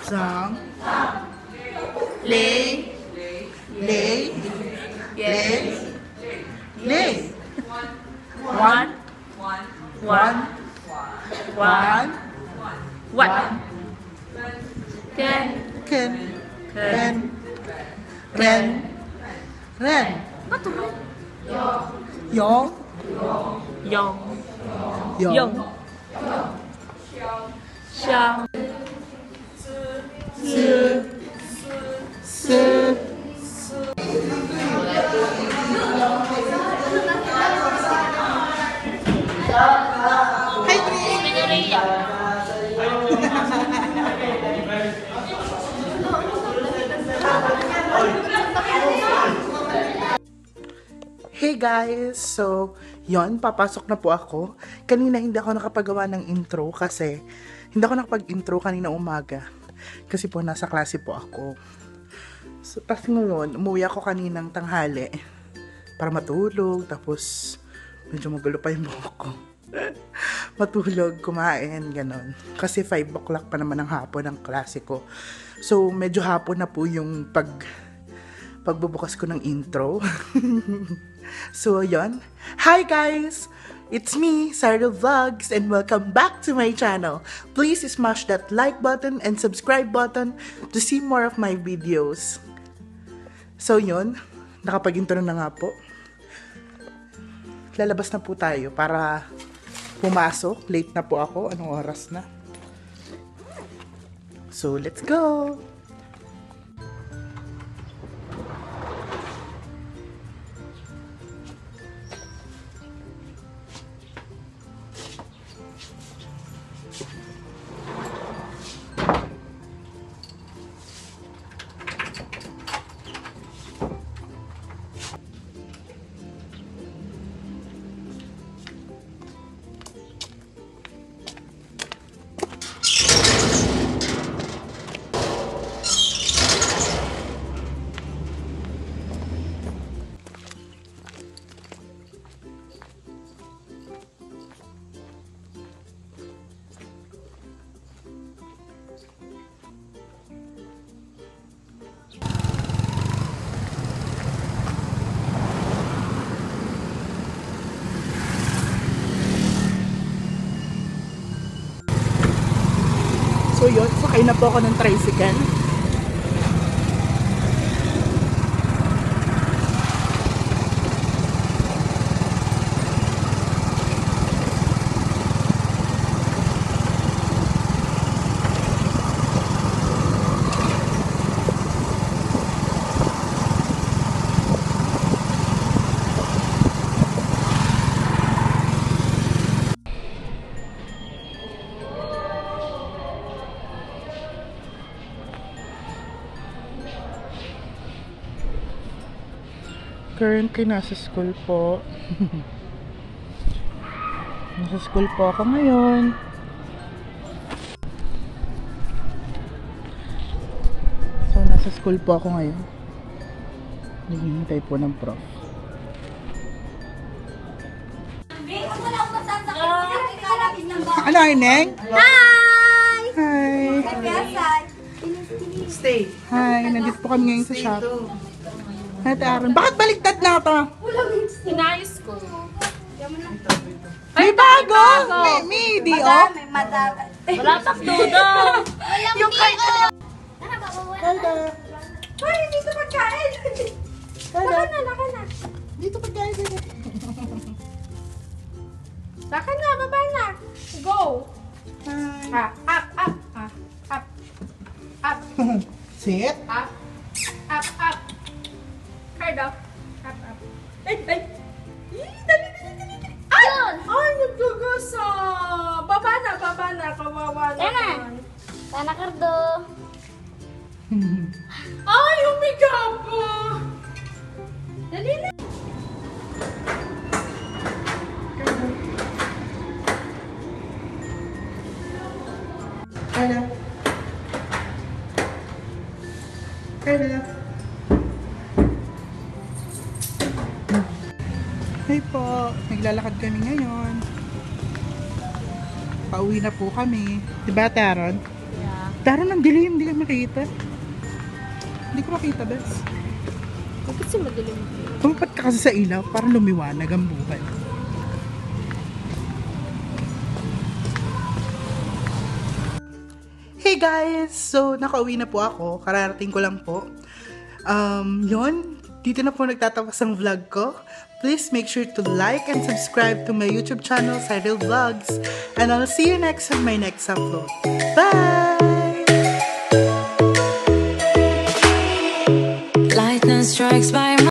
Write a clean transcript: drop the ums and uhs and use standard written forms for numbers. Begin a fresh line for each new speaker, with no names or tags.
Song. Lay. Lay. Lay. Lay. One. Ken. Ren. Yong. Xiang. Hey guys! So, yon, papasok na po ako. Kanina hindi ako nakapagawa ng intro kasi hindi ako nakapag-intro kanina umaga. Kasi po nasa klase po ako. So, tapos ngayon, umuwi ako kaninang tanghali para matulog. Tapos, medyo magulo pa yung buhok ko. Matulog, kumain, ganon. Kasi 5 o'clock pa naman ang hapon ang klase ko. So, medyo hapon na po yung pagbubukas ko ng intro. So, yon. Hi guys! It's me, Cyril Vlogs, and welcome back to my channel. Please smash that like button and subscribe button to see more of my videos. So, yon. Nakapag-intro na nga po. Lalabas na po tayo para pumasok. Late na po ako. Anong oras na? So, let's go! So yun, sakay na po ako ng tricycle. Currently, nasa school po. Nasa school po ako ngayon. So, nasa school po ako ngayon. Naghihintay po ng prof. Ano, Neng?
Hi!
Hi!
Stay.
Hi! Nandito po kami ngayon sa shop. Ate Aaron, bakit baliktad na ito?
Inayos ko.
May bago! May di, oh!
May madami.
Wala pang dudo.
Yung kay ano?
Kada!
Ay, dito pagkain. Laka na.
Dito pagkain dito.
Laka na, baba na. Go.
Hi!
Up.
Sit!
Up. Hard up. Up. Ay. Dali. Ay! Ay, nagduguso. Baba na. Kawawa naman.
Sana kardo.
Ay, umiga po. Dali na.
Kada! Hey po, naglalakad kami ngayon. Pauwi na po kami. Diba, Taron?
Yeah.
Dara ng dilim, hindi ka makita. Hindi ko makita, bes.
Bakit si madilim?
Pumapat ka kasi sa ilaw para lumiwanag ang buhay. Hey guys! So, nakauwi na po ako. Kararating ko lang po. Yun. Dito na po nagtatapos ang vlog ko. Please make sure to like and subscribe to my YouTube channel, Cyril Vlogs. And I'll see you next on my next upload. Bye!
Lightning strikes by